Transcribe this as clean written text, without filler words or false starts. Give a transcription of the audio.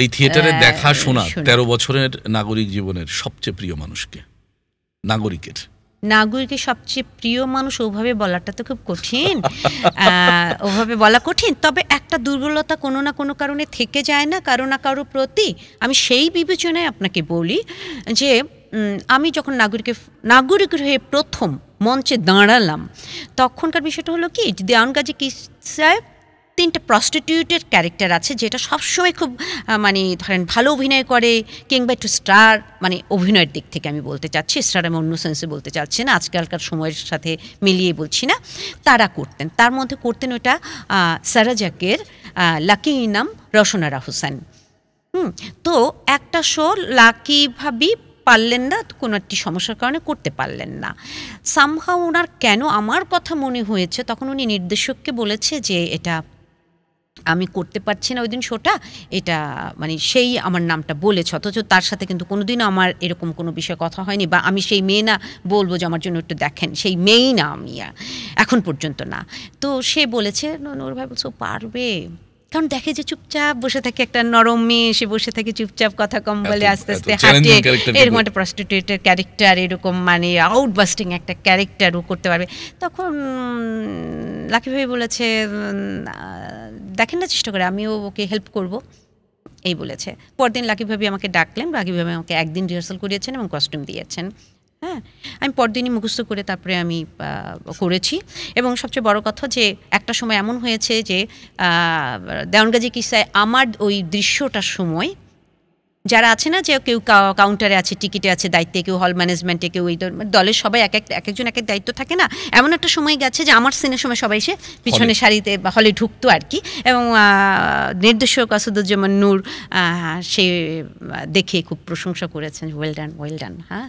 এই থিয়েটারে দেখা শোনা 13 বছরের নাগরিক জীবনের সবচেয়ে প্রিয় মানুষকে, নাগরিকের সবচেয়ে প্রিয় মানুষ ওভাবে বলাটা তো খুব কঠিন, ওভাবে বলা কঠিন। তবে একটা দুর্বলতা কোনো না কোনো কারণে থেকে যায় না কারো না কারো প্রতি। আমি সেই বিবেচনায় আপনাকে বলি যে আমি যখন নাগরিকের হয়ে প্রথম মঞ্চে দাঁড়ালাম, তখনকার বিষয়টা হলো কি, দেওয়ান গাজী কিসায় 3টা প্রস্টিটিউটের ক্যারেক্টার আছে, যেটা সবসময় খুব মানে ধরেন ভালো অভিনয় করে, কিংবা একটু স্টার, মানে অভিনয়ের দিক থেকে আমি বলতে চাচ্ছি, স্টার আমি অন্য সেন্সে বলতে চাচ্ছি না, আজকালকার সময়ের সাথে মিলিয়ে বলছি না, তারা করতেন। তার মধ্যে করতেন ওটা সারাজাকের লাকি ইনাম রওশনারা হোসেন। তো একটা শো লাকি ভাবি পারলেন না, কোনো একটি সমস্যার কারণে করতে পারলেন না। সামহাও ওনার কেন আমার কথা মনে হয়েছে, তখন উনি নির্দেশককে বলেছে যে এটা আমি করতে পারছি না ওই দিন শোটা, এটা মানে সেই আমার নামটা বলেছে, অথচ তার সাথে কিন্তু কোনোদিনও আমার এরকম কোনো বিষয়ে কথা হয়নি, বা আমি সেই মেয়ে না বলবো যে আমার জন্য একটু দেখেন, সেই মেয়েই না আমি এখন পর্যন্ত না। তো সে বলেছে, নূর ভাই বলছে ও পারবে, কারণ দেখে যে চুপচাপ বসে থাকে, একটা নরম মেয়ে, সে বসে থাকে চুপচাপ, কথা কম বলে, আস্তে আস্তে হাঁটে, এরকম একটা প্রস্টিটিউটের ক্যারেক্টার, এরকম মানে আউটবাস্টিং একটা ক্যারেক্টার ও করতে পারবে। তখন লাকি ভাই বলেছে দেখেন না চেষ্টা করে, আমিও ওকে হেল্প করব, এই বলেছে। পরদিন লাকি ভাবি আমাকে ডাকলেন, লাকি ভাবি আমাকে একদিন রিহার্সাল করিয়েছেন এবং কস্টিউম দিয়েছেন। হ্যাঁ, আমি পরদিনই মুখস্থ করে তারপরে আমি করেছি। এবং সবচেয়ে বড় কথা যে একটা সময় এমন হয়েছে যে দেওয়ান গাজী কিসায় আমার ওই দৃশ্যটার সময় যারা আছে না, যে কেউ কাউন্টারে আছে, টিকিটে আছে দায়িত্বে, কেউ হল ম্যানেজমেন্টে, কেউ এই দলের সবাই একজন এক এক দায়িত্ব থাকে না, এমন একটা সময় গেছে যে আমার সিনের সময় সবাই এসে পিছনে সারিতে বা হলে ঢুকতো আর কি, এবং নির্দেশক আসাদুজ্জামান নূর সে দেখে খুব প্রশংসা করেছেন, ওয়েল ডান। হ্যাঁ।